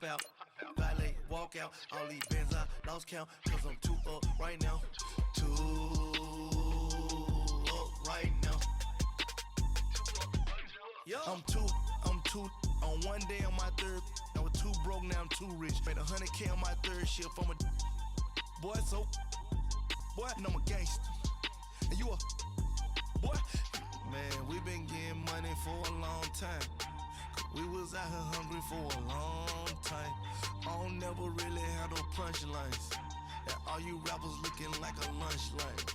hop out, valet, walk out. All these bands I lost count, cause I'm too up right now. Too up right now. I'm too on one day on my third. I was too broke, now I'm too rich. Made 100K on my third shift from a boy, so boy, and I'm a gangster. And you a boy. Man, we been getting money for a long time. We was out here hungry for a long time. I don't never really have no punchlines. And all you rappers looking like a lunch line.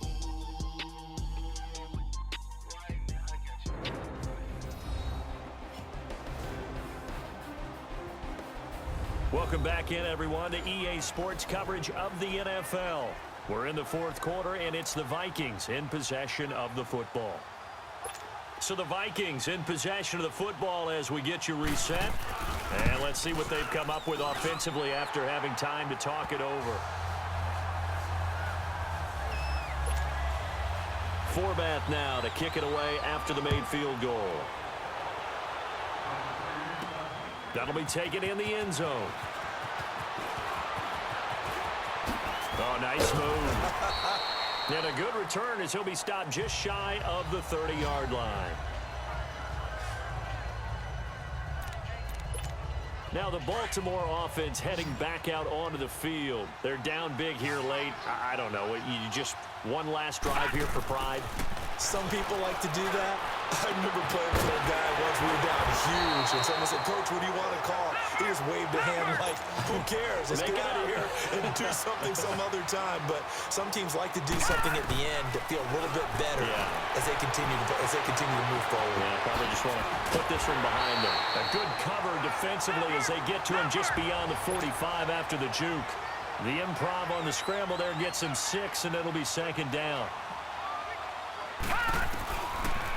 Welcome back in, everyone, to EA Sports coverage of the NFL. We're in the fourth quarter, and it's the Vikings in possession of the football. So the Vikings in possession of the football as we get you reset. And let's see what they've come up with offensively after having time to talk it over. Forbath now to kick it away after the made field goal. That'll be taken in the end zone. Oh, nice move. And a good return as he'll be stopped just shy of the 30-yard line. Now the Baltimore offense heading back out onto the field. They're down big here late. I don't know. You just one last drive here for pride. Some people like to do that. I remember playing for a guy once we were down huge, and someone said, "Coach, what do you want to call?" He just waved a hand like, who cares? Let's get out of here and do something some other time. But some teams like to do something at the end to feel a little bit better as they continue to move forward. Yeah, probably just want to put this one behind them. A good cover defensively as they get to him just beyond the 45 after the juke. The improv on the scramble there gets him 6, and it'll be second down.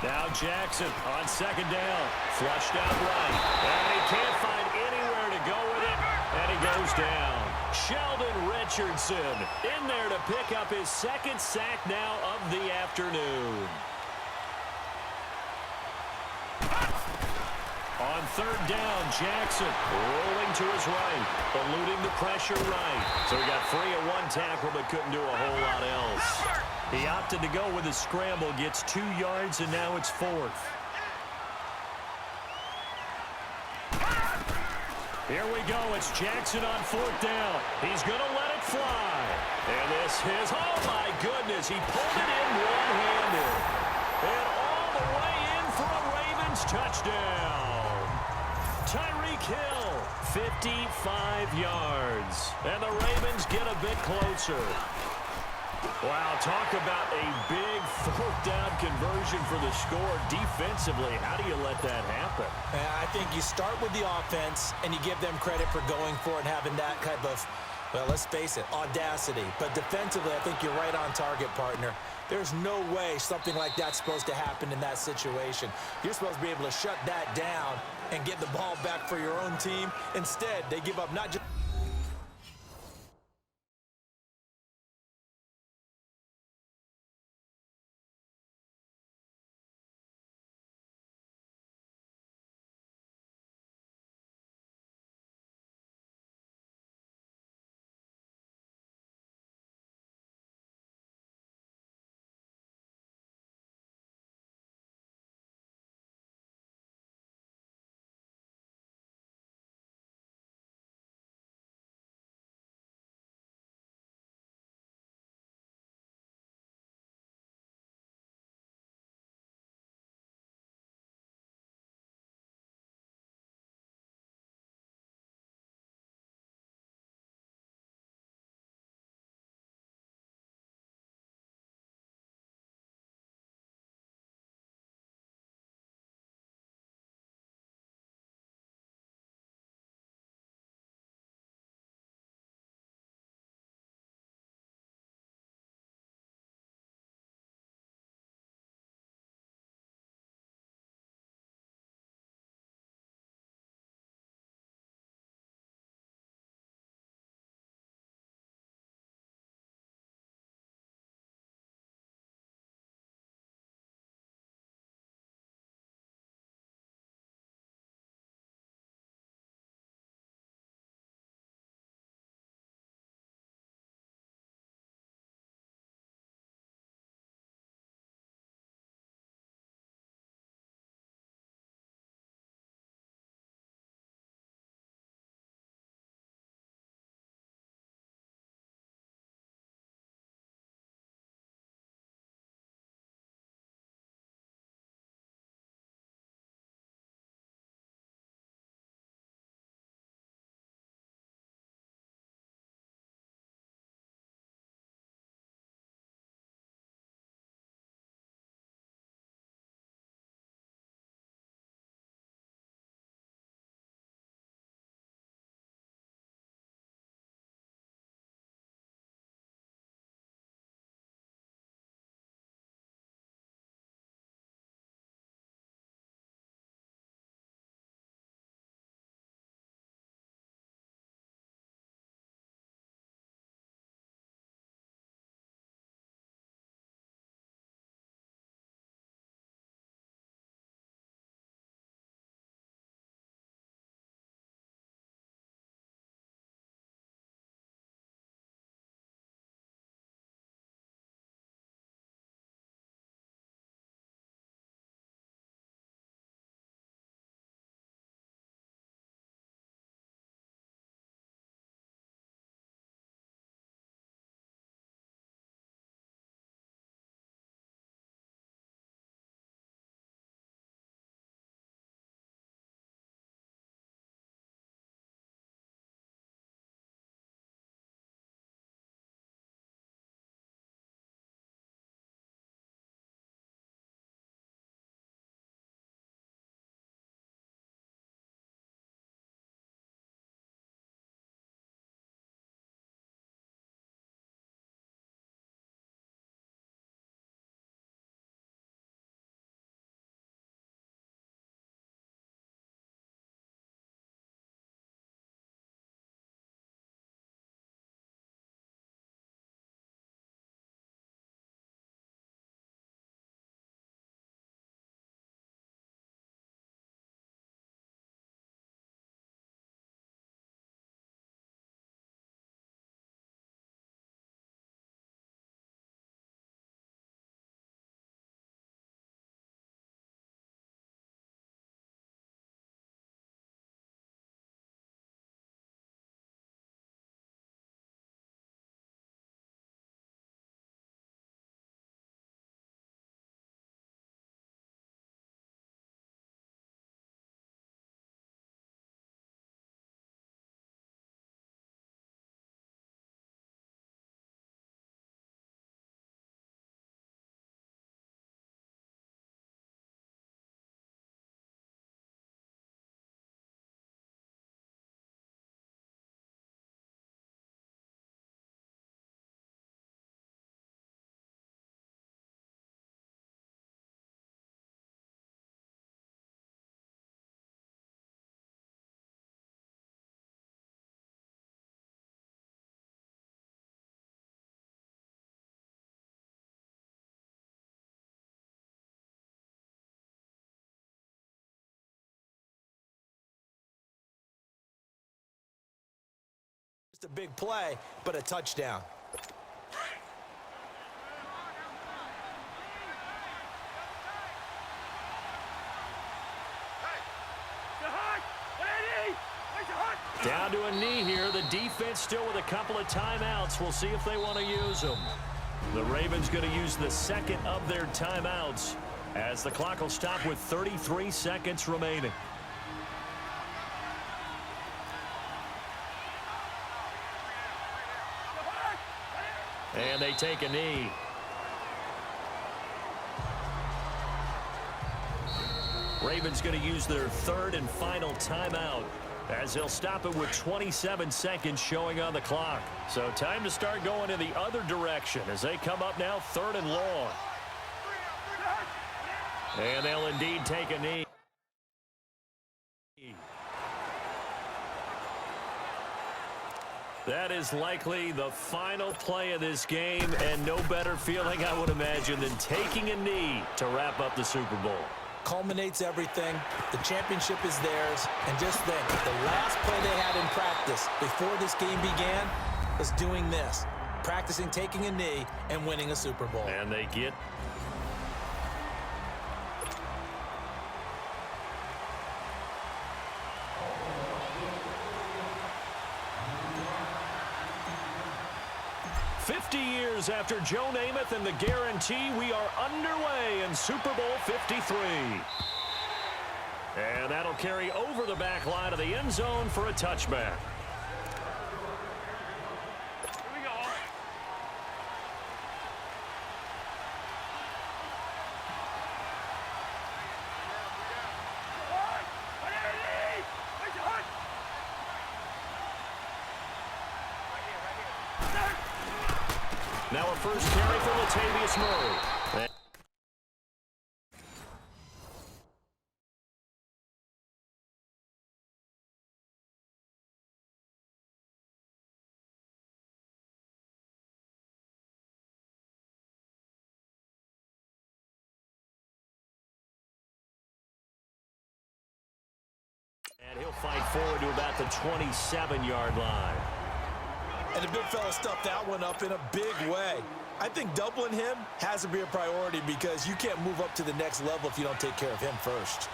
Now Jackson on second down. Flushed out right. And he can't find anywhere to go with it. And he goes down. Sheldon Richardson in there to pick up his second sack now of the afternoon. On third down, Jackson rolling to his right, eluding the pressure right. So he got free of one tackle but couldn't do a whole lot else. He opted to go with a scramble, gets 2 yards, and now it's fourth. Here we go. It's Jackson on fourth down. He's going to let it fly. And this is, oh my goodness, he pulled it in one-handed. And all the way in for a Ravens touchdown. Tyreek Hill, 55 yards. And the Ravens get a bit closer. Wow, talk about a big fourth down conversion for the score. Defensively, how do you let that happen? I think you start with the offense, and you give them credit for going for it and having that type of, well, let's face it, audacity. But defensively, I think you're right on target, partner. There's no way something like that's supposed to happen in that situation. You're supposed to be able to shut that down and get the ball back for your own team. Instead, they give up not just Just a big play, but a touchdown. Down to a knee here. The defense still with a couple of timeouts. We'll see if they want to use them. The Ravens going to use the second of their timeouts as the clock will stop with 33 seconds remaining. And they take a knee. Ravens going to use their third and final timeout as they'll stop it with 27 seconds showing on the clock. So time to start going in the other direction as they come up now 3rd and long. And they'll indeed take a knee. That is likely the final play of this game, and no better feeling, I would imagine, than taking a knee to wrap up the Super Bowl. Culminates everything. The championship is theirs. And just then, the last play they had in practice before this game began was doing this. Practicing taking a knee and winning a Super Bowl. And they get... years after Joe Namath and the guarantee, we are underway in Super Bowl 53. And that'll carry over the back line of the end zone for a touchback. Here we go. Now a first carry for Latavius Murray. And he'll fight forward to about the 27-yard line. And the big fella stuffed that one up in a big way. I think doubling him has to be a priority because you can't move up to the next level if you don't take care of him first.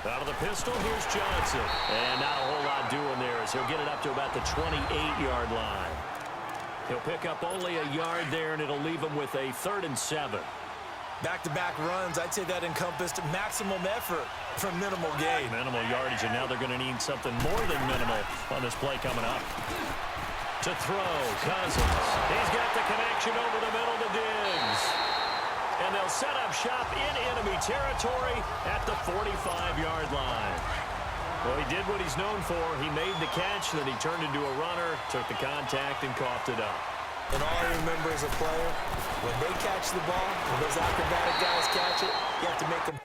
Out of the pistol, here's Johnson. And not a whole lot doing there as he'll get it up to about the 28-yard line. He'll pick up only a yard there, and it'll leave him with a 3rd and 7. Back-to-back runs, I'd say that encompassed maximum effort for minimal gain. Minimal yardage, and now they're going to need something more than minimal on this play coming up. To throw, Cousins. He's got the connection over the middle to Diggs. And they'll set up shop in enemy territory at the 45-yard line. Well, he did what he's known for. He made the catch, then he turned into a runner, took the contact, and coughed it up. And all I remember as a player, when they catch the ball, when those acrobatic guys catch it, you have to make them.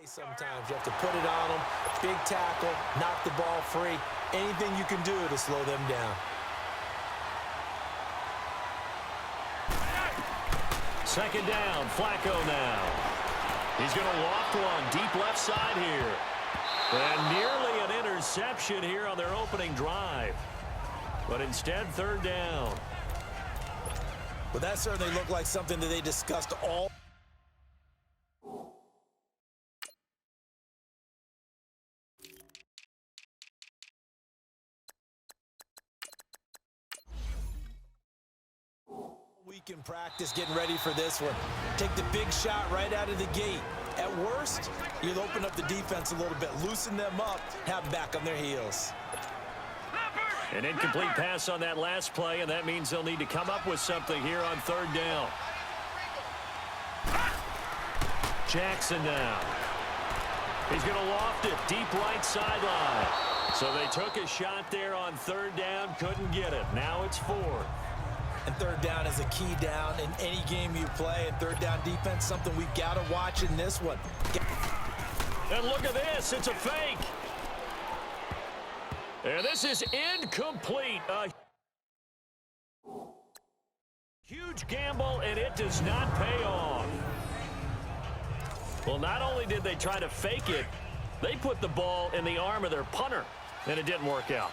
Sometimes you have to put it on them, big tackle, knock the ball free, anything you can do to slow them down. Second down, Flacco now. He's going to loft one deep left side here. And nearly an interception here on their opening drive. But instead, 3rd down. Well, that certainly looked like something that they discussed all. Week in practice getting ready for this one. Take the big shot right out of the gate. At worst, you'll open up the defense a little bit, loosen them up, have them back on their heels. An incomplete pass on that last play, and that means they'll need to come up with something here on 3rd down. Jackson now. He's going to loft it deep right sideline. So they took a shot there on third down, couldn't get it. Now it's fourth. And third down is a key down in any game you play. And third down defense, something we've got to watch in this one. And look at this. It's a fake. And this is incomplete. A huge gamble, and it does not pay off. Well, not only did they try to fake it, they put the ball in the arm of their punter, and it didn't work out.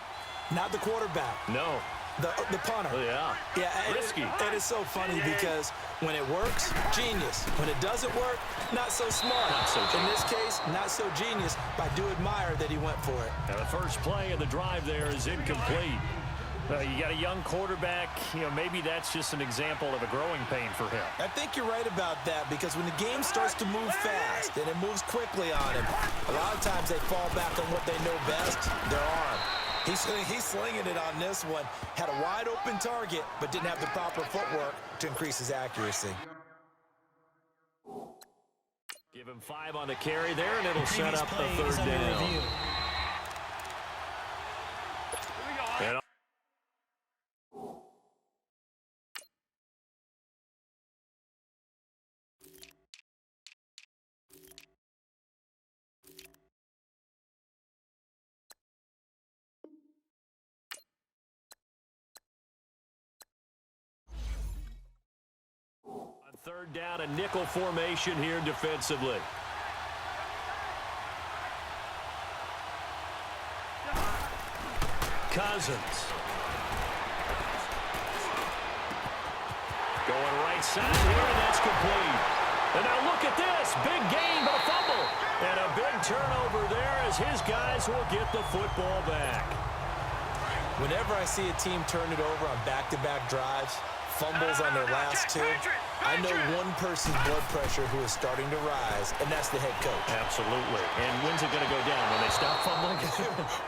Not the quarterback. No. The punter. Oh, yeah. Yeah, risky. It is so funny because when it works, genius. When it doesn't work, not so smart. Not so genius. In this case, not so genius, but I do admire that he went for it. Now, the first play of the drive there is incomplete. You got a young quarterback. Maybe that's just an example of a growing pain for him. I think you're right about that because when the game starts to move fast and it moves quickly on him, a lot of times they fall back on what they know best, their arm. He's slinging it on this one. Had a wide open target, but didn't have the proper footwork to increase his accuracy. Give him 5 on the carry there, and it'll set up the third down. And third down, a nickel formation here defensively. Cousins. Going right side here, and that's complete. And now look at this. Big gain, but a fumble. And a big turnover there as his guys will get the football back. Whenever I see a team turn it over on back-to-back drives, fumbles on their last two, I know one person's blood pressure who is starting to rise, and that's the head coach. Absolutely. And when's it going to go down? When they stop fumbling?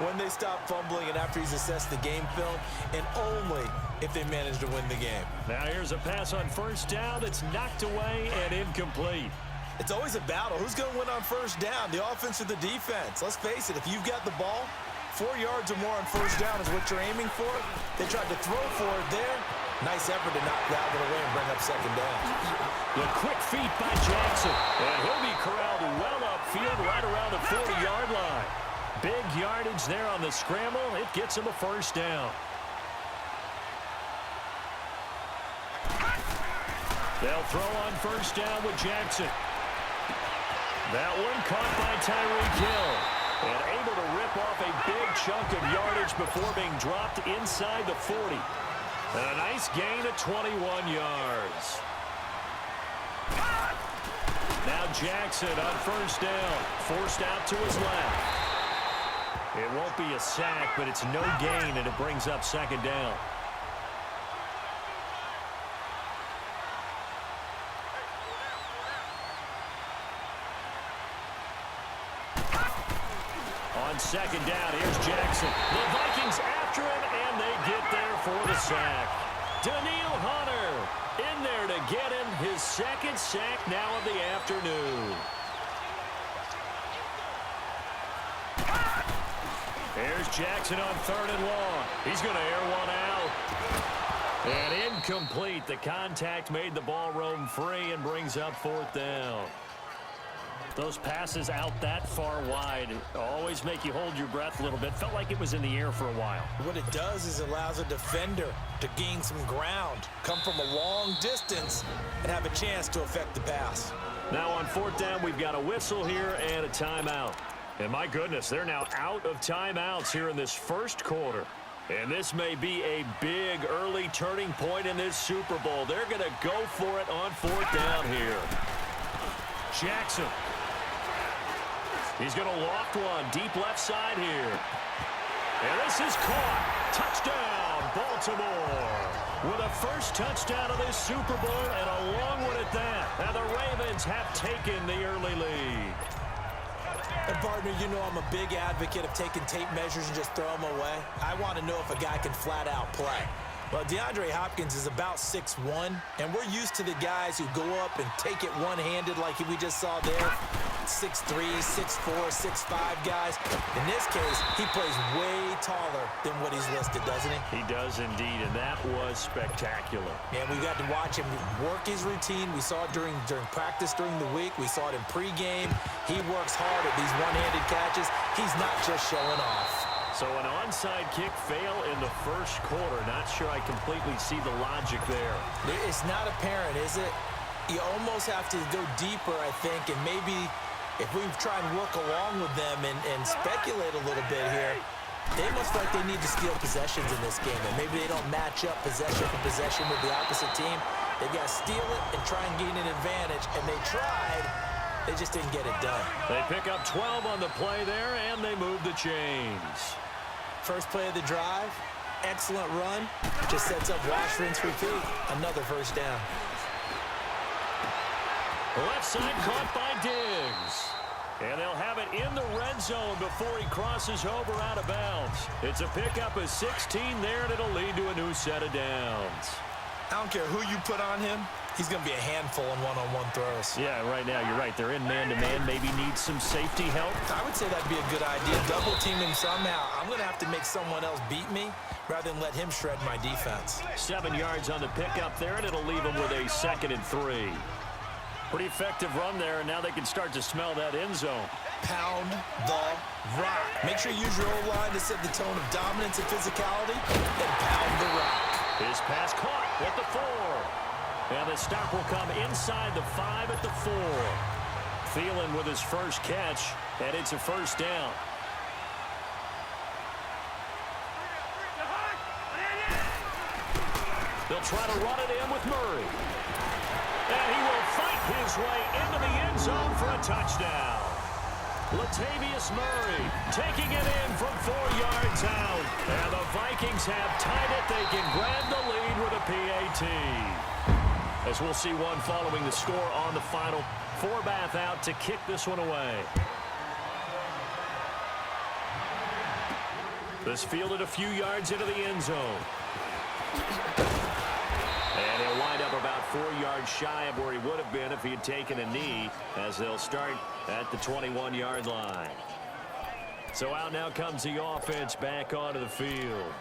When they stop fumbling and after he's assessed the game film, and only if they manage to win the game. Now here's a pass on first down that's knocked away and incomplete. It's always a battle. Who's going to win on first down, the offense or the defense? Let's face it, if you've got the ball, 4 yards or more on first down is what you're aiming for. They tried to throw for it there. Nice effort to knock that one away and bring up second down. The quick feet by Jackson. And he'll be corralled well upfield right around the 40-yard line. Big yardage there on the scramble. It gets him a first down. They'll throw on first down with Jackson. That one caught by Tyreek Hill. And able to rip off a big chunk of yardage before being dropped inside the 40. And a nice gain of 21 yards. Now Jackson on first down. Forced out to his left. It won't be a sack, but it's no gain, and it brings up second down. On second down, here's Jackson. The Vikings after him, and they get there for the sack. Daniil Hunter in there to get him his second sack now of the afternoon. Here's Jackson on third and long. He's going to air one out. And incomplete. The contact made the ball roam free and brings up fourth down. Those passes out that far wide always make you hold your breath a little bit. Felt like it was in the air for a while. What it does is it allows a defender to gain some ground, come from a long distance, and have a chance to affect the pass. Now on fourth down, we've got a whistle here and a timeout. And my goodness, they're now out of timeouts here in this first quarter. And this may be a big early turning point in this Super Bowl. They're going to go for it on fourth down here. Jackson. He's going to loft one deep left side here. And this is caught. Touchdown, Baltimore. With a first touchdown of this Super Bowl and a long one at that. And the Ravens have taken the early lead. And partner, you know I'm a big advocate of taking tape measures and just throw them away. I want to know if a guy can flat out play. Well, DeAndre Hopkins is about 6'1", and we're used to the guys who go up and take it one-handed like we just saw there. 6'3", 6'4", 6'5 guys. In this case, he plays way taller than what he's listed, doesn't he? He does indeed, and that was spectacular. And we got to watch him work his routine. We saw it during practice during the week. We saw it in pregame. He works hard at these one-handed catches. He's not just showing off. So an onside kick fail in the first quarter. Not sure I completely see the logic there. It's not apparent, is it? You almost have to go deeper, I think, and maybe if we try and work along with them and speculate a little bit here, they must like they need to steal possessions in this game, and maybe they don't match up possession for possession with the opposite team. They've got to steal it and try and gain an advantage, and they tried. They just didn't get it done. They pick up 12 on the play there, and they move the chains. First play of the drive, excellent run. Just sets up wash, rinse, repeat. Another first down. Left side caught by Diggs. And they'll have it in the red zone before he crosses over out of bounds. It's a pickup of 16 there, and it'll lead to a new set of downs. I don't care who you put on him. He's going to be a handful in one-on-one throws. Yeah, right now, you're right. They're in man-to-man. Maybe need some safety help. I would say that'd be a good idea. Double team him somehow. I'm going to have to make someone else beat me rather than let him shred my defense. 7 yards on the pickup there, and it'll leave them with a 2nd and 3. Pretty effective run there, and now they can start to smell that end zone. Pound the rock. Make sure you use your O-line to set the tone of dominance and physicality, and pound the rock. His pass caught at the 4. And the stop will come inside the 5 at the 4. Thielen with his first catch, and it's a first down. They'll try to run it in with Murray. And he will fight his way into the end zone for a touchdown. Latavius Murray taking it in from 4 yards out. And the Vikings have tied it. They can grab the lead with a PAT. As we'll see one following the score on the final. Forbath out to kick this one away. This fielded a few yards into the end zone. And he'll wind up about 4 yards shy of where he would have been if he had taken a knee, as they'll start at the 21-yard line. So out now comes the offense back onto the field.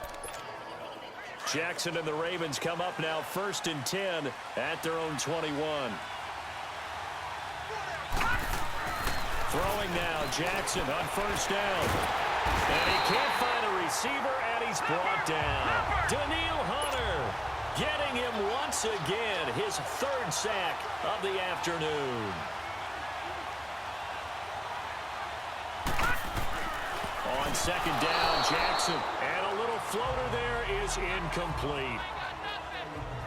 Jackson and the Ravens come up now 1st and 10 at their own 21. Throwing now, Jackson on first down. And he can't find a receiver, and he's brought down. Daniil Hunter getting him once again, his 3rd sack of the afternoon. On 2nd down, Jackson, and a little floater there is incomplete.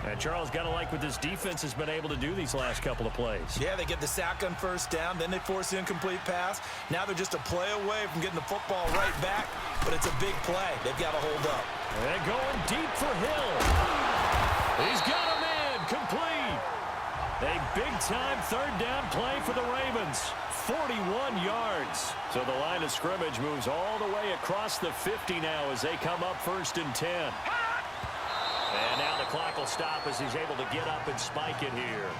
And Charles, got to like what this defense has been able to do these last couple of plays. Yeah, they get the sack on first down, then they force the incomplete pass. Now they're just a play away from getting the football right back, but it's a big play. They've got to hold up. And going deep for Hill. He's got a man, complete. A big-time 3rd down play for the Ravens. 41 yards. So the line of scrimmage moves all the way across the 50 now as they come up 1st and 10. And now the clock will stop as he's able to get up and spike it here.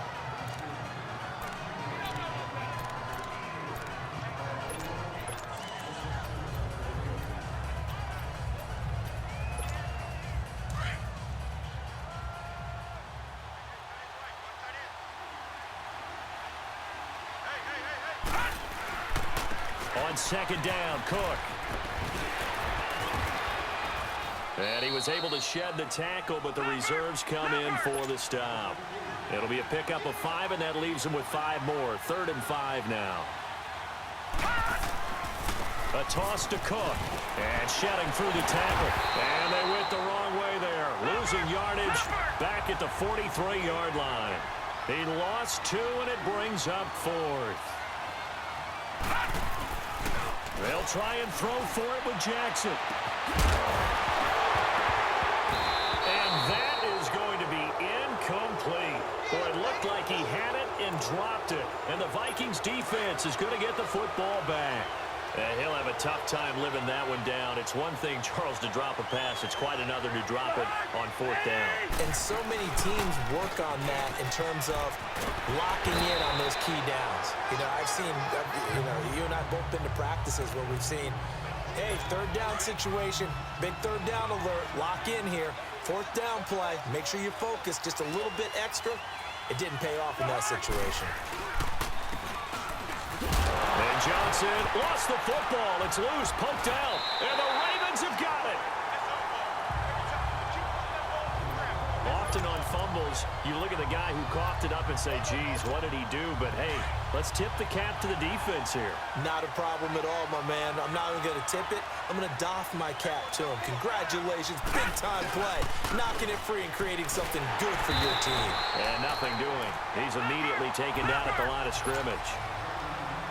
On 2nd down, Cook. And he was able to shed the tackle, but the reserves come in for the stop. It'll be a pickup of 5, and that leaves him with 5 more. 3rd and 5 now. A toss to Cook. And shedding through the tackle. And they went the wrong way there. Losing yardage back at the 43-yard line. He lost 2, and it brings up 4th. They'll try and throw for it with Jackson. And that is going to be incomplete. Well, it looked like he had it and dropped it. And the Vikings defense is going to get the football back. He'll have a tough time living that one down. It's one thing, Charles, to drop a pass. It's quite another to drop it on 4th down. And so many teams work on that in terms of locking in on those key downs. I've seen, you and I both been to practices where we've seen, hey, 3rd down situation, big 3rd down alert, lock in here. 4th down play, make sure you focus just a little bit extra. It didn't pay off in that situation. And Johnson lost the football. It's loose, poked out, and the Ravens have got it. Often on fumbles, you look at the guy who coughed it up and say, geez, what did he do? But, hey, let's tip the cap to the defense here. Not a problem at all, my man. I'm not even going to tip it. I'm going to doff my cap to him. Congratulations, big-time play. Knocking it free and creating something good for your team. And nothing doing. He's immediately taken down at the line of scrimmage.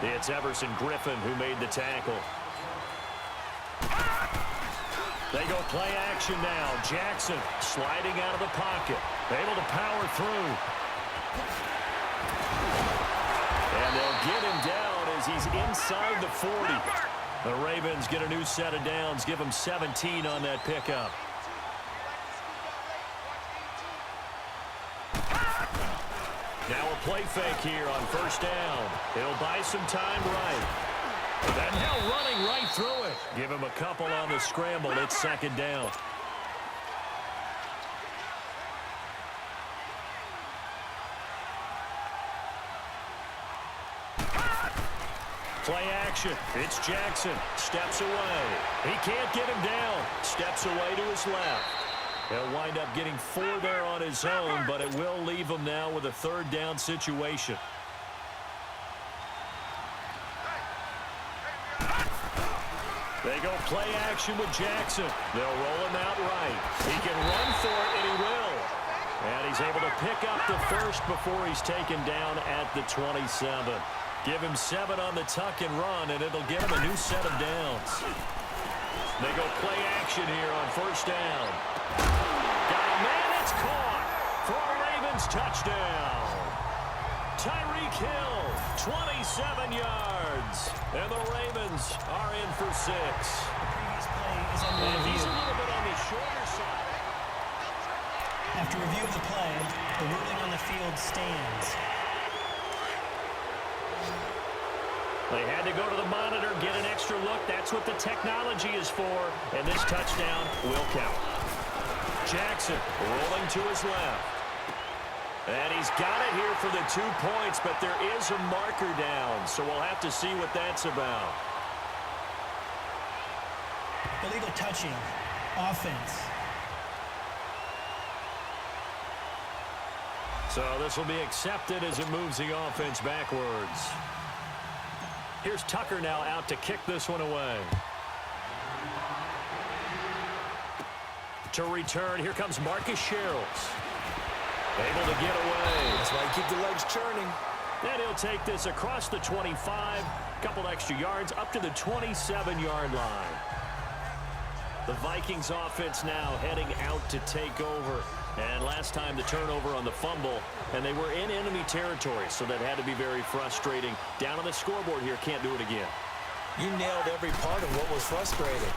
It's Everson Griffin who made the tackle. They go play action now. Jackson sliding out of the pocket. Able to power through. And they'll get him down as he's inside the 40. The Ravens get a new set of downs. Give him 17 on that pickup. Now a play fake here on 1st down. He'll buy some time right. And now running right through it. Give him a couple on the scramble. It's 2nd down. Play action. It's Jackson. Steps away. He can't get him down. Steps away to his left. He'll wind up getting 4 there on his own, but it will leave him now with a 3rd down situation. They go play action with Jackson. They'll roll him out right. He can run for it, and he will. And he's able to pick up the 1st before he's taken down at the 27. Give him 7 on the tuck and run, and it'll give him a new set of downs. They go play action here on 1st down. Got a man, it's caught for a Ravens touchdown. Tyreek Hill, 27 yards. And the Ravens are in for 6. Previous play is under And review. he's a little bit on the shorter side. After review of the play, the ruling on the field stands. They had to go to the monitor, get an extra look. That's what the technology is for. And this touchdown will count. Jackson rolling to his left. And he's got it here for the 2 points, but there is a marker down, so we'll have to see what that's about. Illegal touching. Offense. So this will be accepted as it moves the offense backwards. Here's Tucker now out to kick this one away. To return, here comes Marcus Sherrills. Able to get away. That's why you keep the legs churning. And he'll take this across the 25, couple extra yards, up to the 27-yard line. The Vikings offense now heading out to take over. And last time the turnover on the fumble, and they were in enemy territory, so that had to be very frustrating. Down on the scoreboard here, can't do it again. You nailed every part of what was frustrating.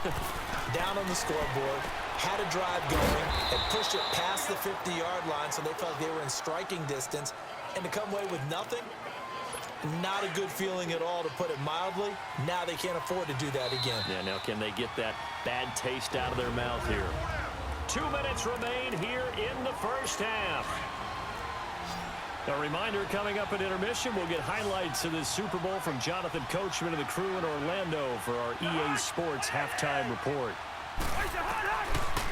Down on the scoreboard, had a drive going, and pushed it past the 50-yard line, so they felt they were in striking distance. And to come away with nothing, not a good feeling at all, to put it mildly. Now they can't afford to do that again. Yeah, now can they get that bad taste out of their mouth here? 2 minutes remain here in the first half. A reminder, coming up at intermission, we'll get highlights of this Super Bowl from Jonathan Coachman and the crew in Orlando for our EA Sports halftime report.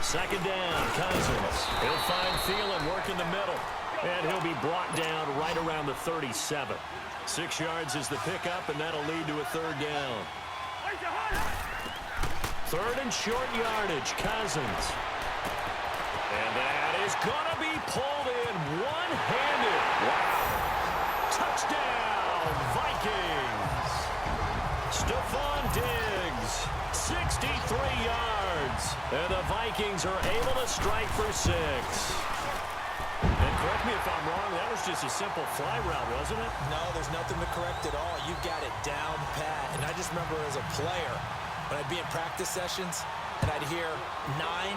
2nd down, Cousins. He'll find Thielen, work in the middle, and he'll be brought down right around the 37. 6 yards is the pickup, and that'll lead to a 3rd down. 3rd and short yardage, Cousins. And that is going to be pulled in one-handed. Wow. Touchdown, Vikings. Stephon Diggs, 63 yards. And the Vikings are able to strike for 6. And correct me if I'm wrong, that was just a simple fly route, wasn't it? No, there's nothing to correct at all. You got it down pat. And I just remember as a player, when I'd be in practice sessions and I'd hear 9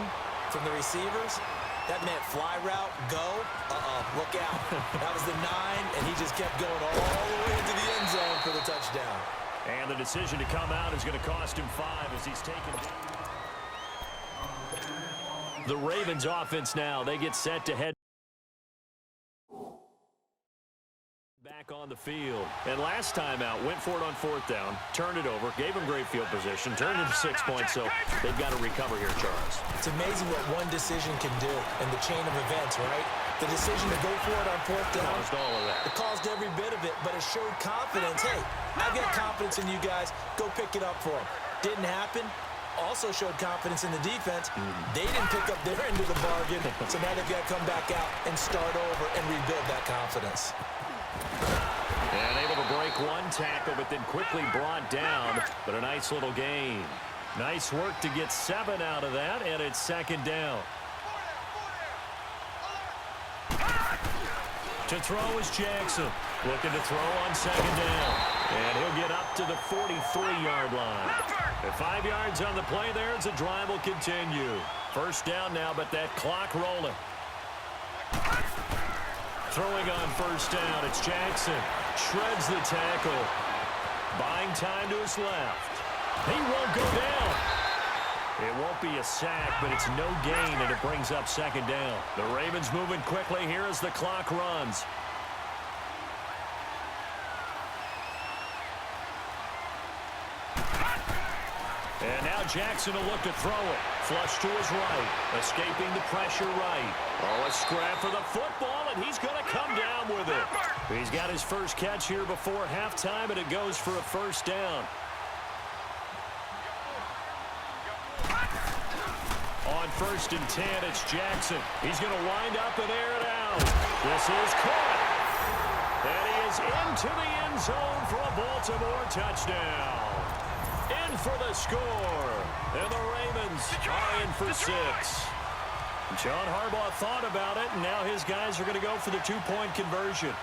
from the receivers, that meant fly route, go, look out. That was the 9, and he just kept going all the way into the end zone for the touchdown. And the decision to come out is going to cost him 5 as he's taken down. The Ravens offense now, they get set to head back on the field. And last time out, went for it on 4th down, turned it over, gave him great field position, turned it to 6 points, so they've got to recover here, Charles. It's amazing what one decision can do in the chain of events, right? The decision to go for it on 4th down. Caused all of that. It caused every bit of it, but it showed confidence. Hey, I've got confidence in you guys. Go pick it up for them. Didn't happen. Also showed confidence in the defense. They didn't pick up their end of the bargain, so now they've got to come back out and start over and rebuild that confidence. And able to break one tackle, but then quickly brought down. But a nice little gain. Nice work to get 7 out of that, and it's 2nd down. To throw is Jackson. Looking to throw on 2nd down. And he'll get up to the 43-yard line. At 5 yards on the play there as the drive will continue. 1st down now, but that clock rolling. Throwing on 1st down, it's Jackson. Shreds the tackle. Buying time to his left. He won't go down. It won't be a sack, but it's no gain, and it brings up 2nd down. The Ravens moving quickly here as the clock runs. And now Jackson will look to throw it. Flush to his right. Escaping the pressure right. Oh, a scrap for the football, and he's going to come down with it. He's got his first catch here before halftime, and it goes for a 1st down. On 1st and 10, it's Jackson. He's going to wind up and air it out. This is caught. And he is into the end zone for a Baltimore touchdown. In for the score. And the Ravens are in for 6. John Harbaugh thought about it, and now his guys are going to go for the 2-point conversion.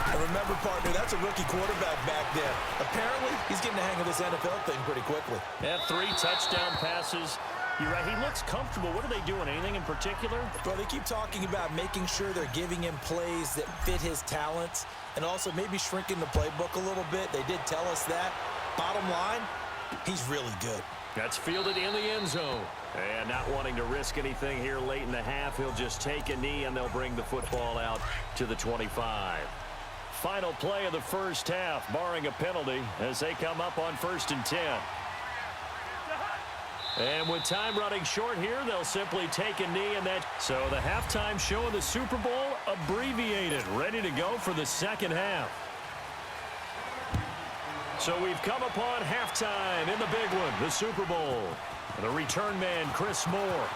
And remember, partner, that's a rookie quarterback back there. Apparently, he's getting the hang of this NFL thing pretty quickly. Yeah, 3 touchdown passes. You're right, he looks comfortable. What are they doing? Anything in particular? Well, they keep talking about making sure they're giving him plays that fit his talents and also maybe shrinking the playbook a little bit. They did tell us that. Bottom line, he's really good. That's fielded in the end zone. And not wanting to risk anything here late in the half, he'll just take a knee and they'll bring the football out to the 25. Final play of the 1st half, barring a penalty, as they come up on 1st and 10. And with time running short here, they'll simply take a knee and that. So the halftime show of the Super Bowl abbreviated, ready to go for the 2nd half. So we've come upon halftime in the big one, the Super Bowl. The return man, Chris Moore.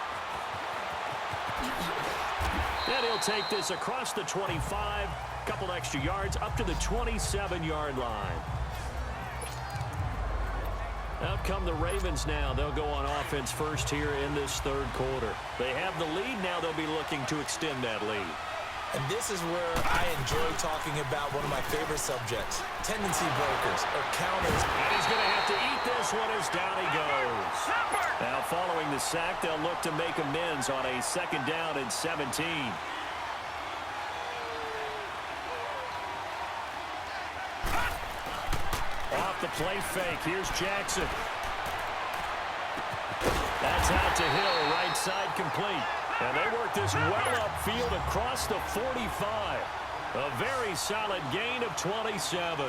And he'll take this across the 25, couple extra yards, up to the 27-yard line. Out come the Ravens now. They'll go on offense first here in this 3rd quarter. They have the lead. Now they'll be looking to extend that lead. And this is where I enjoy talking about one of my favorite subjects, tendency breakers or counters. And he's going to have to eat this one as down he goes. Now following the sack, they'll look to make amends on a 2nd down and 17. Off the play fake, here's Jackson. That's out to Hill, right side complete. And they work this well upfield across the 45. A very solid gain of 27.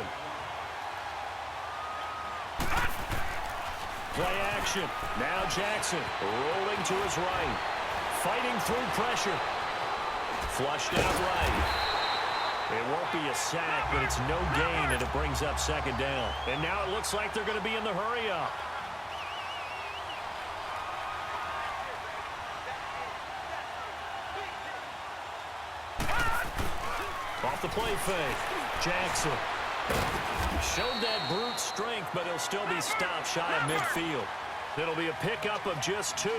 Play action. Now Jackson rolling to his right. Fighting through pressure. Flushed out right. It won't be a sack, but it's no gain, and it brings up 2nd down. And now it looks like they're going to be in the hurry-up. Off the play fake. Jackson showed that brute strength, but he'll still be stopped shy of midfield. It'll be a pickup of just 2,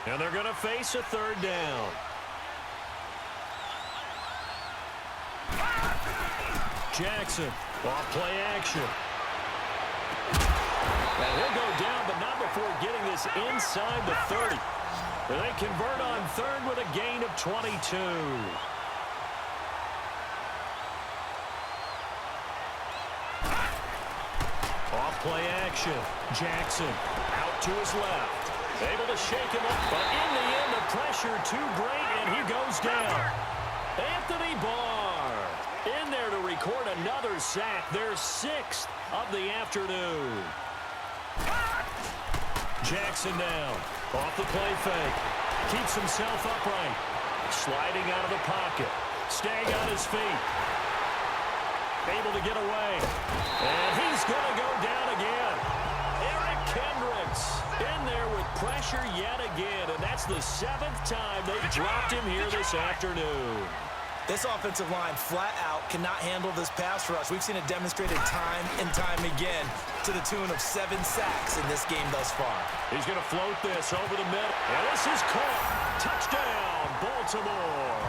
and they're going to face a 3rd down. Jackson. Off play action. And he'll go down, but not before getting this inside the 30. And they convert on third with a gain of 22. Off play action. Jackson out to his left. Able to shake him up, but in the end, the pressure too great, and he goes down. Anthony Barr in there to record another sack, their 6th of the afternoon. Jackson down. Off the play fake. Keeps himself upright. Sliding out of the pocket. Staying on his feet. Able to get away. And he's going to go down again. Eric Kendricks in there with pressure yet again. And that's the 7th time they've dropped him here this afternoon. This offensive line flat out cannot handle this pass rush. We've seen it demonstrated time and time again to the tune of 7 sacks in this game thus far. He's going to float this over the middle. And this is caught. Touchdown, Baltimore.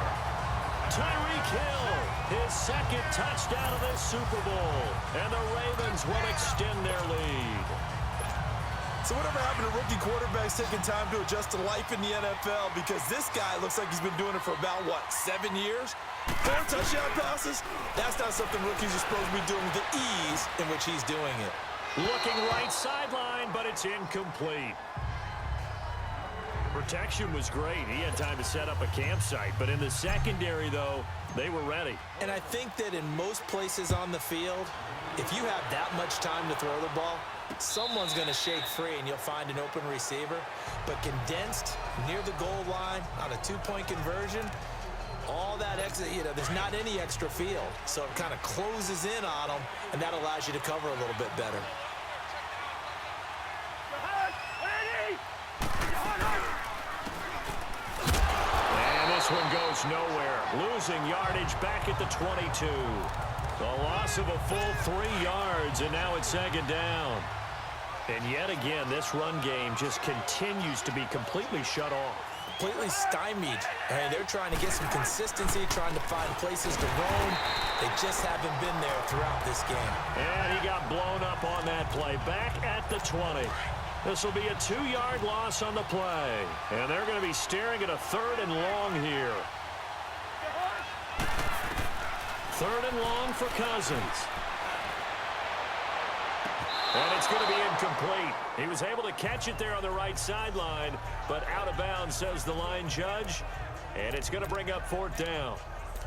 Tyreek Hill, his 2nd touchdown of this Super Bowl. And the Ravens will extend their lead. So whatever happened to rookie quarterbacks taking time to adjust to life in the NFL? Because this guy looks like he's been doing it for about, 7 years? 4 touchdown passes? That's not something rookies are supposed to be doing with the ease in which he's doing it. Looking right sideline, but it's incomplete. Protection was great. He had time to set up a campsite. But in the secondary, though, they were ready. And I think that in most places on the field, if you have that much time to throw the ball, someone's going to shake free and you'll find an open receiver. But condensed near the goal line on a 2-point conversion, all that extra, there's not any extra field. So it kind of closes in on them, and that allows you to cover a little bit better. And this one goes nowhere. Losing yardage back at the 22. The loss of a full 3 yards, and now it's 2nd down. And yet again, this run game just continues to be completely shut off. Completely stymied. And they're trying to get some consistency, trying to find places to roam. They just haven't been there throughout this game. And he got blown up on that play. Back at the 20. This will be a 2-yard loss on the play. And they're going to be staring at a 3rd and long here. 3rd and long for Cousins. And it's going to be incomplete. He was able to catch it there on the right sideline, but out of bounds, says the line judge. And it's going to bring up 4th down.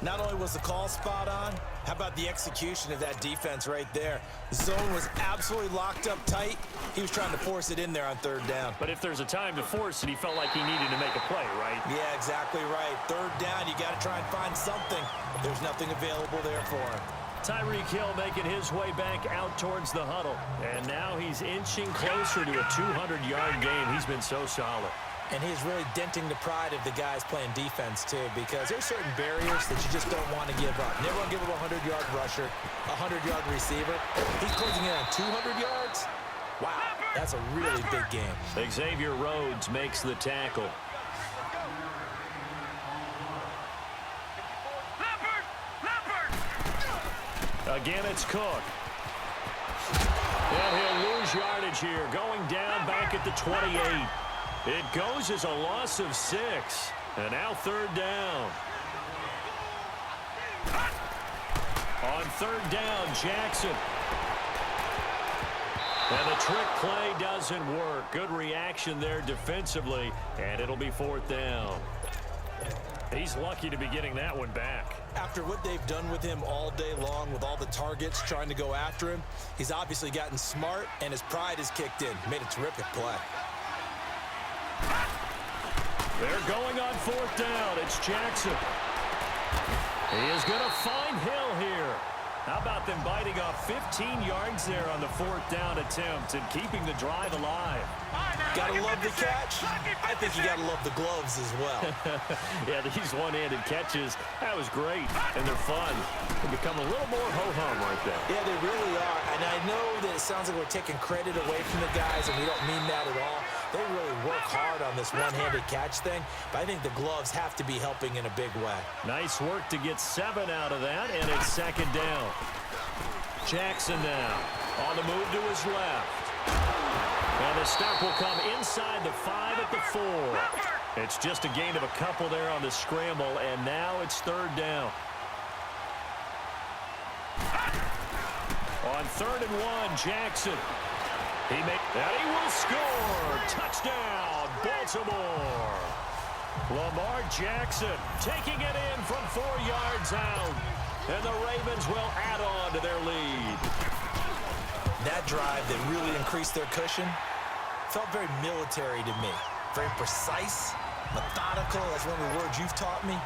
Not only was the call spot on, how about the execution of that defense right there? The zone was absolutely locked up tight. He was trying to force it in there on 3rd down. But if there's a time to force it, he felt like he needed to make a play, right? Yeah, exactly right. 3rd down, you got to try and find something. There's nothing available there for him. Tyreek Hill making his way back out towards the huddle. And now he's inching closer to a 200-yard game. He's been so solid. And he's really denting the pride of the guys playing defense, too, because there's certain barriers that you just don't want to give up. Never want to give up a 100-yard rusher, a 100-yard receiver. He's closing in on 200 yards. Wow, that's a really big game. Xavier Rhodes makes the tackle. Again, it's Cook. And he'll lose yardage here, going down back at the 28. It goes as a loss of 6. And now 3rd down. On 3rd down, Jackson. And the trick play doesn't work. Good reaction there defensively. And it'll be 4th down. He's lucky to be getting that one back. After what they've done with him all day long with all the targets trying to go after him, he's obviously gotten smart, and his pride has kicked in. Made a terrific play. They're going on 4th down. It's Jackson. He is going to find Hill here. How about them biting off 15 yards there on the 4th down attempt and keeping the drive alive? Gotta love the catch. I think you gotta love the gloves as well. Yeah, these one-handed catches, that was great, and they're fun. They become a little more ho-hum, aren't they? Yeah, they really are, and I know that it sounds like we're taking credit away from the guys, and we don't mean that at all. They really work hard on this one-handed catch thing, but I think the gloves have to be helping in a big way. Nice work to get 7 out of that, and it's 2nd down. Jackson now on the move to his left. And the stop will come inside the 5 at the 4. It's just a gain of a couple there on the scramble, and now it's third down. On 3rd and 1, Jackson. And he will score. Touchdown, Baltimore. Lamar Jackson taking it in from 4 yards out. And the Ravens will add on to their lead. That drive that really increased their cushion felt very military to me. Very precise, methodical. That's one of the words you've taught me.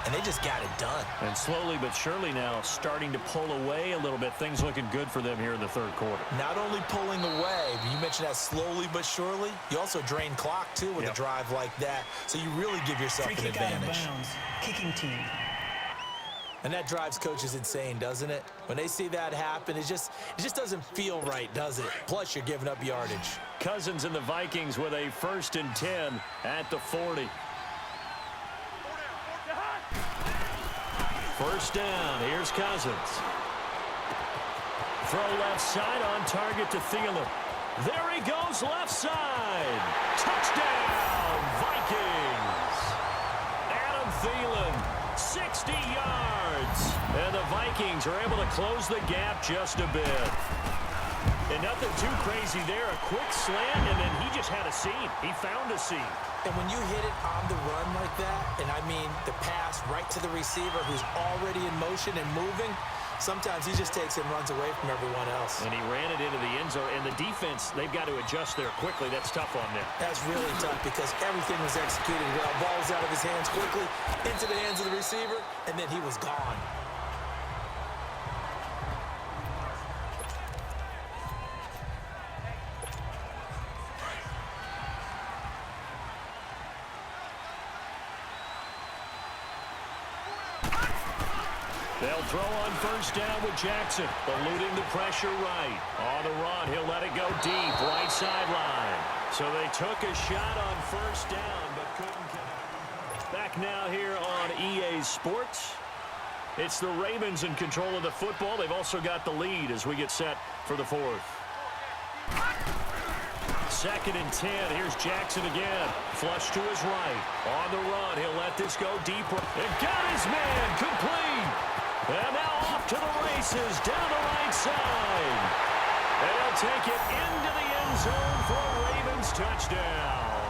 And they just got it done. And slowly but surely now starting to pull away a little bit. Things looking good for them here in the third quarter. Not only pulling away, but you mentioned that slowly but surely. You also drain clock, too, with a drive like that. So you really give yourself an advantage. Out of bounds. Kicking team. And that drives coaches insane, doesn't it? When they see that happen, it just doesn't feel right, does it? Plus, you're giving up yardage. Cousins and the Vikings with a 1st and 10 at the 40. First down, here's Cousins. Throw left side on target to Thielen. There he goes, left side. Touchdown, Vikings. Adam Thielen, 60 yards. And the Vikings are able to close the gap just a bit. And nothing too crazy there. A quick slant, and then he just had a seam. He found a seam. And when you hit it on the run like that, and I mean the pass right to the receiver who's already in motion and moving, sometimes he just takes and runs away from everyone else. And he ran it into the end zone. And the defense, they've got to adjust there quickly. That's tough on them. That's really tough because everything was executed well. Ball's out of his hands quickly, into the hands of the receiver, and then he was gone. They'll throw on first down with Jackson, eluding the pressure right. On the run, he'll let it go deep, right sideline. So they took a shot on first down, but couldn't connect. Back now here on EA Sports. It's the Ravens in control of the football. They've also got the lead as we get set for the 4th. 2nd and 10. Here's Jackson again. Flush to his right. On the run, he'll let this go deeper. And got his man complete. And now off to the races, down the right side. And he'll take it into the end zone for a Ravens touchdown.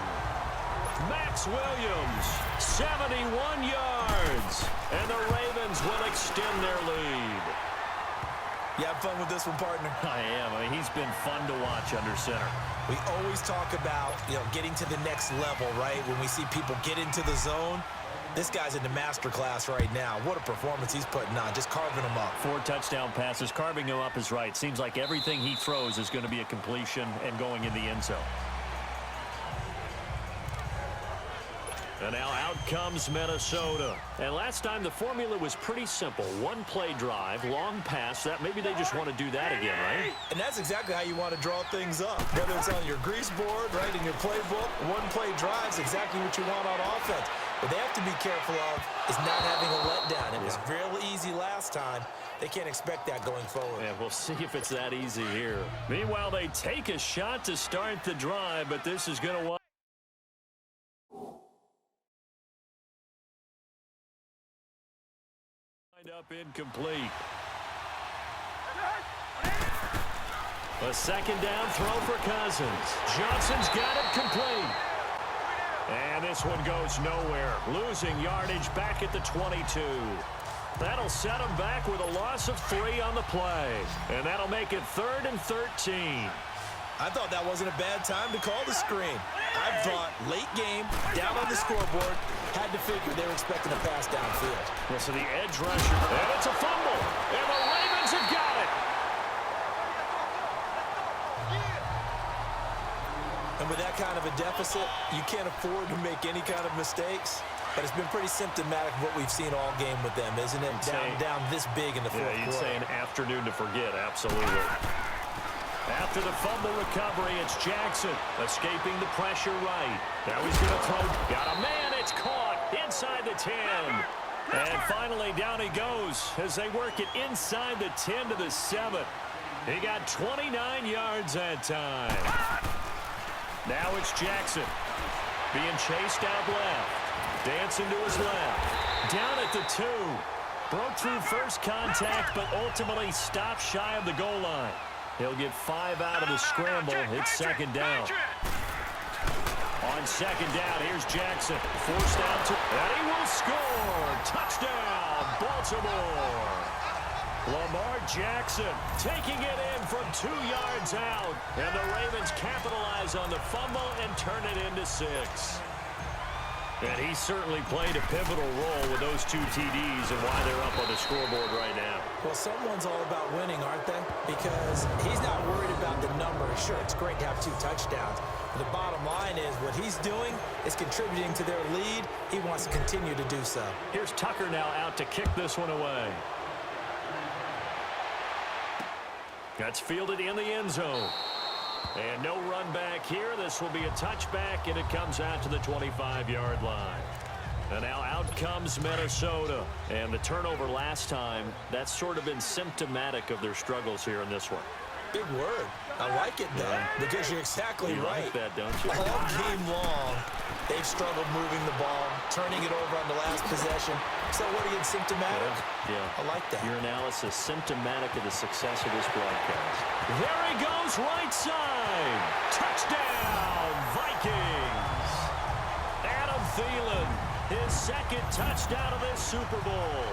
Max Williams, 71 yards. And the Ravens will extend their lead. You have fun with this one, partner? I am. I mean, he's been fun to watch under center. We always talk about, getting to the next level, right? When we see people get into the zone. This guy's in the master class right now. What a performance he's putting on, just carving them up. 4 touchdown passes. Carving him up is right. Seems like everything he throws is going to be a completion and going in the end zone. And now out comes Minnesota. And last time the formula was pretty simple. 1-play drive, long pass. That maybe they just want to do that again, right? And that's exactly how you want to draw things up. Whether it's on your grease board, right, in your playbook, 1-play drive's exactly what you want on offense. What they have to be careful of is not having a letdown. It was real easy last time. They can't expect that going forward. Yeah, we'll see if it's that easy here. Meanwhile, they take a shot to start the drive, but this is going to wind up incomplete. A 2nd down throw for Cousins. Johnson's got it complete. And this one goes nowhere. Losing yardage back at the 22. That'll set him back with a loss of 3 on the play. And that'll make it 3rd and 13. I thought that wasn't a bad time to call the screen. I thought late game, down on the scoreboard, had to figure they were expecting a pass downfield. Well, so the edge rusher, and it's a fumble. And the Ravens have got it. And with that kind of a deficit, you can't afford to make any kind of mistakes. But it's been pretty symptomatic of what we've seen all game with them, isn't it? Down this big in the fourth quarter. Yeah, you'd say an afternoon to forget, absolutely. After the fumble recovery, it's Jackson escaping the pressure right. Now he's going to throw. Got a man. It's caught inside the 10. And finally, down he goes as they work it inside the 10 to the 7. He got 29 yards that time. Now it's Jackson being chased out left. Dancing to his left. Down at the 2. Broke through first contact, but ultimately stopped shy of the goal line. He'll get 5 out of the scramble. It's second down. On second down, here's Jackson. Forced out to, and he will score. Touchdown, Baltimore. Lamar Jackson taking it in from 2 yards out. And the Ravens capitalize on the fumble and turn it into 6. And he certainly played a pivotal role with those 2 TDs and why they're up on the scoreboard right now. Well, someone's all about winning, aren't they? Because he's not worried about the number. Sure, it's great to have 2 touchdowns. But the bottom line is what he's doing is contributing to their lead. He wants to continue to do so. Here's Tucker now out to kick this one away. That's fielded in the end zone. And no run back here. This will be a touchback, and it comes out to the 25-yard line. And now out comes Minnesota. And the turnover last time, that's sort of been symptomatic of their struggles here in this one. Big word. I like it, though, because you're exactly right. Like that, don't you? All game long, they've struggled moving the ball, turning it over on the last possession. So what are you, symptomatic? Yeah. I like that. Your analysis symptomatic of the success of this broadcast. There he goes, right side. Touchdown, Vikings. Adam Thielen, his second touchdown of this Super Bowl.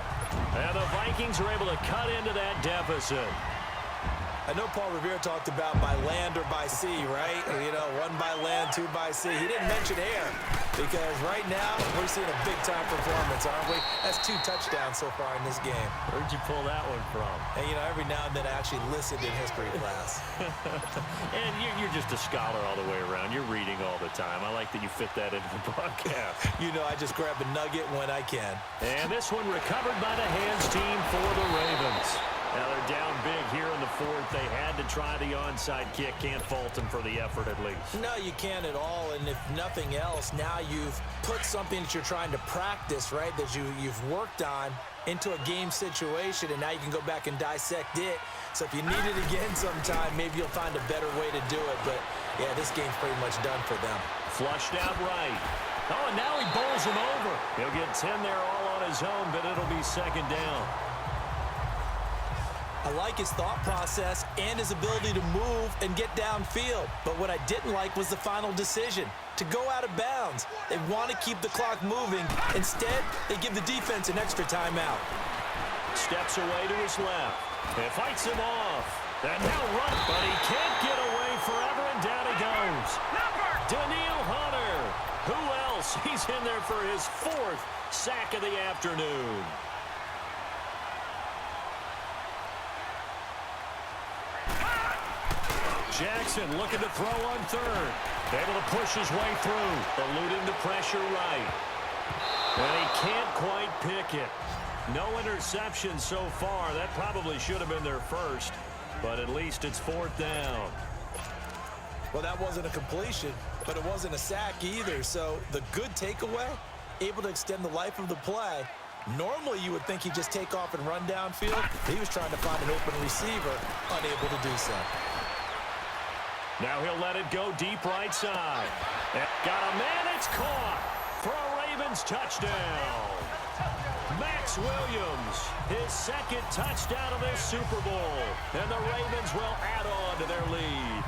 And the Vikings are able to cut into that deficit. I know Paul Revere talked about by land or by sea, right? You know, 1 by land, 2 by sea. He didn't mention air because right now we're seeing a big-time performance, aren't we? That's 2 touchdowns so far in this game. Where'd you pull that one from? And, you know, every now and then I actually listened in history class. And you're just a scholar all the way around. You're reading all the time. I like that you fit that into the broadcast. You know, I just grab a nugget when I can. And this one recovered by the hands team for the Ravens. Now they're down big here in the 4th. They had to try the onside kick. Can't fault them for the effort at least. No, you can't at all. And if nothing else, now you've put something that you're trying to practice, right, that you've worked on into a game situation, and now you can go back and dissect it. So if you need it again sometime, maybe you'll find a better way to do it. But, yeah, this game's pretty much done for them. Flushed out right. Oh, and now he bowls him over. He'll get 10 there all on his own, but it'll be second down. I like his thought process and his ability to move and get downfield. But what I didn't like was the final decision, to go out of bounds. They want to keep the clock moving. Instead, they give the defense an extra timeout. Steps away to his left. And fights him off. And now run, but he can't get away forever, and down he goes. Daniil Hunter. Who else? He's in there for his 4th sack of the afternoon. Jackson looking to throw on 3rd. Able to push his way through, eluding the pressure right. And he can't quite pick it. No interception so far. That probably should have been their first, but at least it's 4th down. Well, that wasn't a completion, but it wasn't a sack either. So the good takeaway, able to extend the life of the play. Normally, you would think he'd just take off and run downfield. He was trying to find an open receiver, unable to do so. Now he'll let it go deep right side. Got a man, it's caught for a Ravens touchdown. Max Williams, his 2nd touchdown of this Super Bowl. And the Ravens will add on to their lead.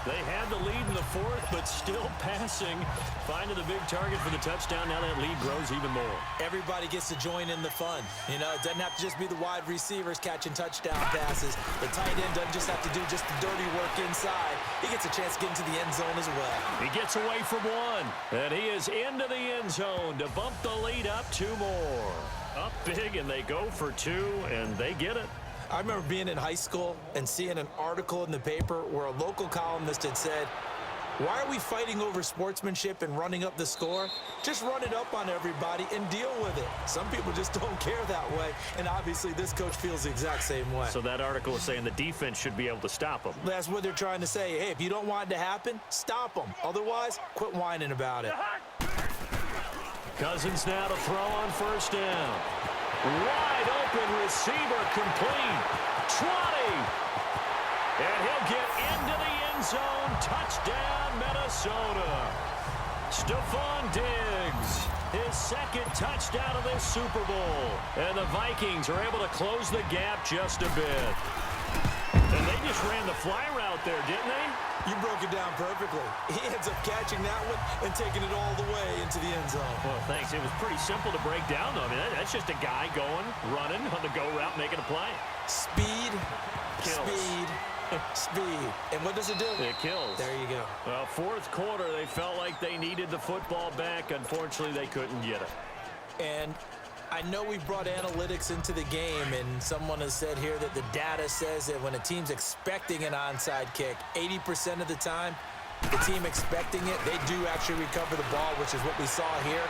They had the lead in the 4th, but still passing. Finding the big target for the touchdown. Now that lead grows even more. Everybody gets to join in the fun. You know, it doesn't have to just be the wide receivers catching touchdown passes. The tight end doesn't just have to do just the dirty work inside. He gets a chance to get into the end zone as well. He gets away from 1, and he is into the end zone to bump the lead up 2 more. Up big, and they go for 2, and they get it. I remember being in high school and seeing an article in the paper where a local columnist had said, why are we fighting over sportsmanship and running up the score? Just run it up on everybody and deal with it. Some people just don't care that way, and obviously this coach feels the exact same way. So that article is saying the defense should be able to stop them. That's what they're trying to say. Hey, if you don't want it to happen, stop them. Otherwise, quit whining about it. Cousins now to throw on first down. Wide open receiver complete. 20. And he'll get into the end zone. Touchdown, Minnesota. Stephon Diggs, his second touchdown of this Super Bowl. And the Vikings are able to close the gap just a bit. And they just ran the fly route there, didn't they? You broke it down perfectly. He ends up catching that one and taking it all the way into the end zone. Well, thanks. It was pretty simple to break down, though. I mean, that's just a guy going, running on the go route, making a play. Speed, Kills. speed, speed. And what does it do? It kills. There you go. Well, fourth quarter, they felt like they needed the football back. Unfortunately, they couldn't get it. And I know we brought analytics into the game, and someone has said here that the data says that when a team's expecting an onside kick, 80% of the time, the team expecting it, they do actually recover the ball, which is what we saw here.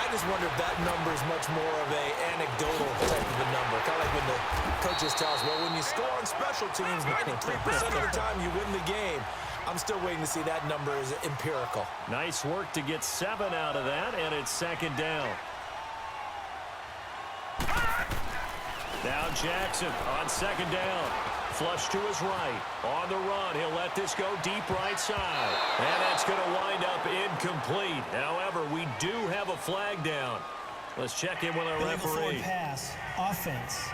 I just wonder if that number is much more of an anecdotal type of a number. Kind of like when the coaches tell us, well, when you score on special teams, 93% of the time you win the game. I'm still waiting to see that number is empirical. Nice work to get 7 out of that, and it's second down. Now Jackson on second down. Flush to his right. On the run, he'll let this go deep right side. And that's going to wind up incomplete. However, we do have a flag down. Let's check in with our Illegal forward referee. pass. Offense.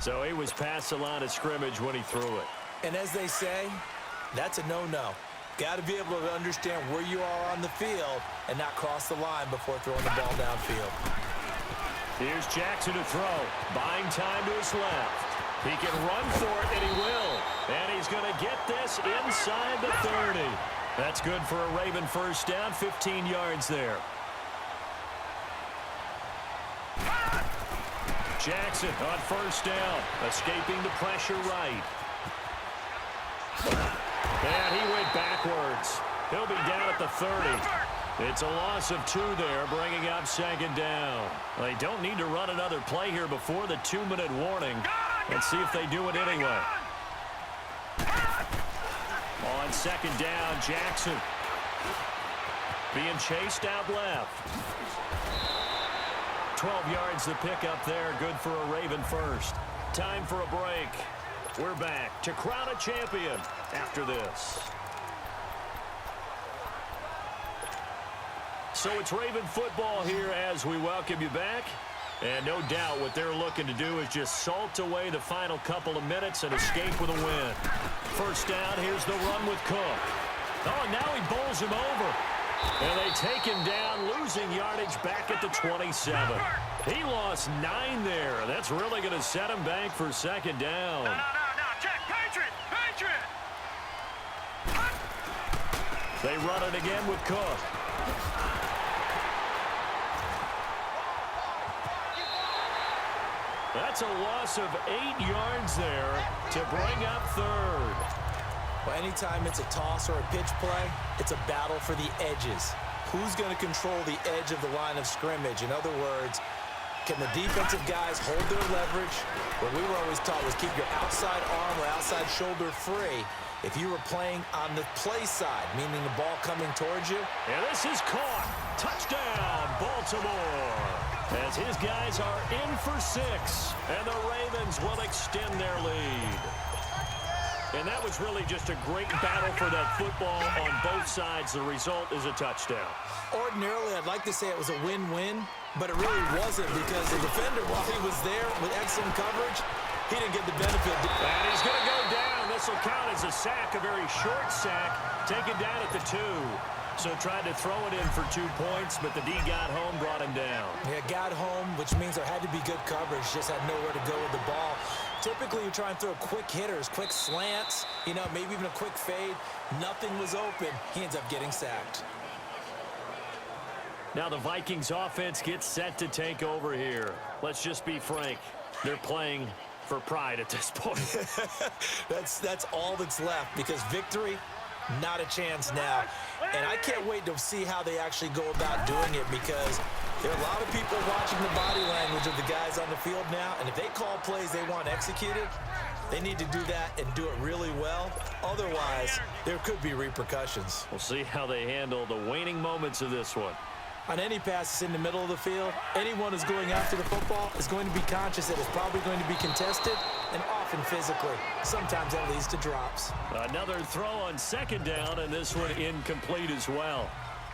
So he was past the line of scrimmage when he threw it. And as they say, that's a no-no. Got to be able to understand where you are on the field and not cross the line before throwing the ball downfield. Here's Jackson to throw. Buying time to his left. He can run for it, and he will. And he's going to get this inside the 30. That's good for a Raven first down, 15 yards there. Jackson on first down, escaping the pressure right. And he went backwards. He'll be down at the 30. It's a loss of 2 there, bringing up second down. They don't need to run another play here before the 2-minute warning. Let's see if they do it anyway. On second down, Jackson being chased out left. 12 yards to pick up there. Good for a Raven first. Time for a break. We're back to crown a champion after this. So it's Raven football here as we welcome you back. And no doubt what they're looking to do is just salt away the final couple of minutes and escape with a win. First down, here's the run with Cook. Oh, now he bowls him over. And they take him down, losing yardage back at the 27. He lost 9 there. That's really going to set him back for second down. No, check, Patriot! They run it again with Cook. That's a loss of 8 yards there to bring up third. Well, anytime it's a toss or a pitch play, it's a battle for the edges. Who's going to control the edge of the line of scrimmage? In other words, can the defensive guys hold their leverage? What we were always taught was keep your outside arm or outside shoulder free. If you were playing on the play side, meaning the ball coming towards you. And this is caught. Touchdown, Baltimore. As his guys are in for 6. And the Ravens will extend their lead. And that was really just a great battle for that football on both sides. The result is a touchdown. Ordinarily, I'd like to say it was a win-win, but it really wasn't because the defender, while he was there with excellent coverage, he didn't get the benefit. And he's going to go down. This will count as a sack, a very short sack, taken down at the 2. So tried to throw it in for 2 points, but the D got home, brought him down. Yeah, got home, which means there had to be good coverage, just had nowhere to go with the ball. Typically, you try and throw quick hitters, quick slants, maybe even a quick fade. Nothing was open. He ends up getting sacked. Now the Vikings offense gets set to take over here. Let's just be frank. They're playing for pride at this point. That's all that's left because victory, not a chance now. And I can't wait to see how they actually go about doing it because there are a lot of people watching the body language of the guys on the field now. And if they call plays they want executed, They need to do that and do it really well. Otherwise, there could be repercussions. We'll see how they handle the waning moments of this one. On any passes in the middle of the field, anyone who's going after the football is going to be conscious that it's probably going to be contested and often physically. Sometimes that leads to drops. Another throw on second down, and this one incomplete as well.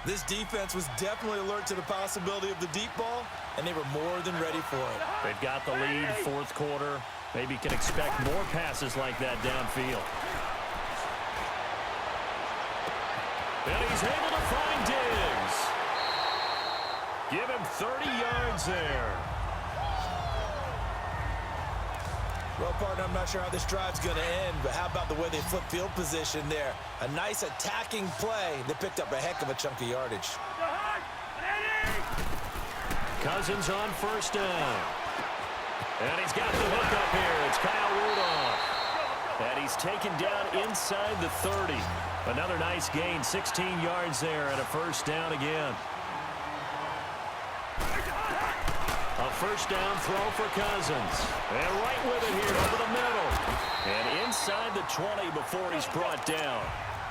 This defense was definitely alert to the possibility of the deep ball, and they were more than ready for it. They've got the lead, fourth quarter. Maybe can expect more passes like that downfield. And he's able to find Diggs. Give him 30 yards there. Well, partner, I'm not sure how this drive's going to end, but how about the way they flip field position there? A nice attacking play that picked up a heck of a chunk of yardage. Cousins on first down. And he's got the hook up here. It's Kyle Rudolph. And he's taken down inside the 30. Another nice gain, 16 yards there, and a first down again. A first down throw for Cousins. And right with it here over the middle. And inside the 20 before he's brought down.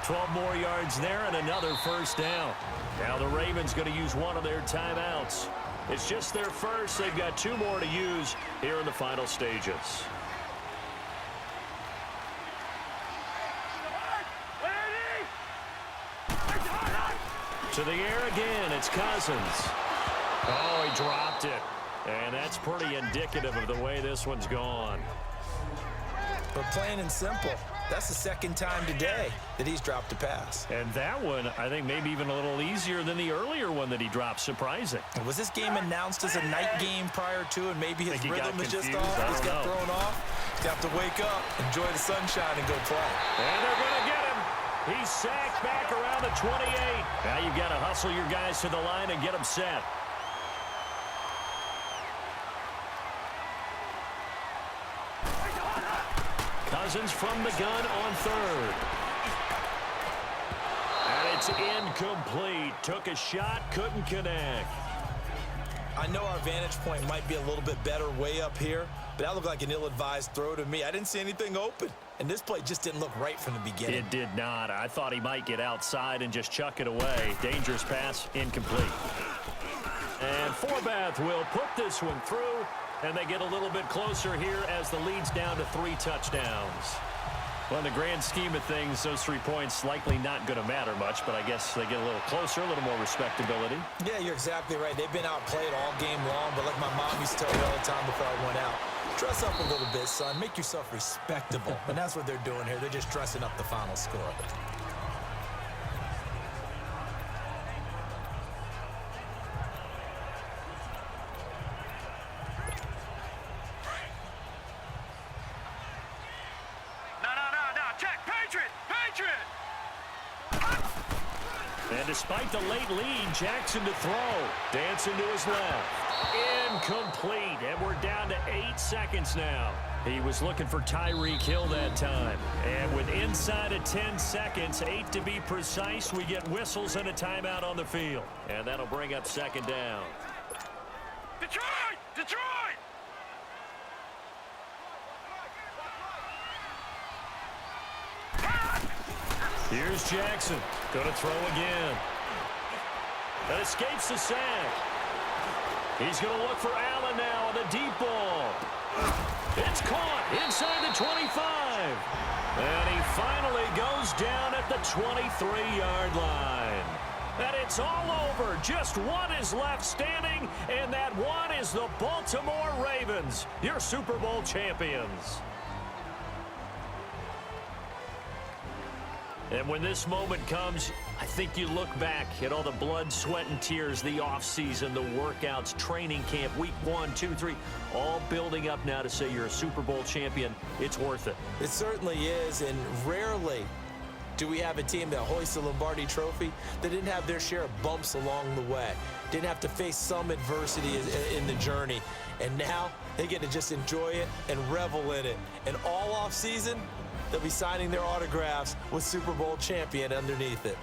12 more yards there and another first down. Now the Ravens going to use one of their timeouts. It's just their first. They've got 2 more to use here in the final stages. To the air again. It's Cousins. Oh, he dropped it. And that's pretty indicative of the way this one's gone. But plain and simple, that's the second time today that he's dropped a pass. And that one, I think, maybe even a little easier than the earlier one that he dropped. Surprising. Was this game announced as a night game prior to, and maybe his rhythm is just off? He's got thrown off. He's got to wake up, enjoy the sunshine, and go play. And they're going to get him. He's sacked back around the 28. Now you've got to hustle your guys to the line and get them set. Cousins from the gun on third. And it's incomplete. Took a shot, couldn't connect. I know our vantage point might be a little bit better way up here, but that looked like an ill-advised throw to me. I didn't see anything open, and this play just didn't look right from the beginning. It did not. I thought he might get outside and just chuck it away. Dangerous pass, incomplete. And Forbath will put this one through. And they get a little bit closer here as the lead's down to 3 touchdowns. Well, in the grand scheme of things, those 3 points likely not going to matter much, but I guess they get a little closer, a little more respectability. Yeah, you're exactly right. They've been outplayed all game long, but like my mom used to tell me all the time before I went out, dress up a little bit, son. Make yourself respectable. And that's what they're doing here. They're just dressing up the final score. And despite the late lead, Jackson to throw. Dancing to his left. Incomplete. And we're down to 8 seconds now. He was looking for Tyreek Hill that time. And with inside of 10 seconds, 8 to be precise, we get whistles and a timeout on the field. And that'll bring up second down. Detroit! Detroit! Here's Jackson. Going to throw again. That escapes the sack. He's going to look for Allen now on the deep ball. It's caught inside the 25. And he finally goes down at the 23-yard line. And it's all over. Just one is left standing, and that one is the Baltimore Ravens, your Super Bowl champions. And when this moment comes, I think you look back at all the blood, sweat, and tears, the offseason, the workouts, training camp, week 1, 2, 3, all building up now to say you're a Super Bowl champion. It's worth it. It certainly is, and rarely do we have a team that hoists the Lombardi Trophy that didn't have their share of bumps along the way, didn't have to face some adversity in the journey, and now they get to just enjoy it and revel in it. And all offseason, they'll be signing their autographs with Super Bowl champion underneath it.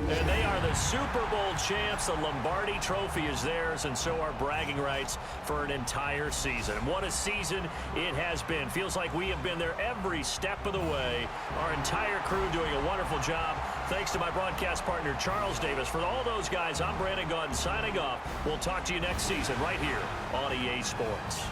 And they are the Super Bowl champs. The Lombardi Trophy is theirs, and so are bragging rights for an entire season. What a season it has been. Feels like we have been there every step of the way. Our entire crew doing a wonderful job. Thanks to my broadcast partner, Charles Davis. For all those guys, I'm Brandon Gaudin signing off. We'll talk to you next season right here on EA Sports.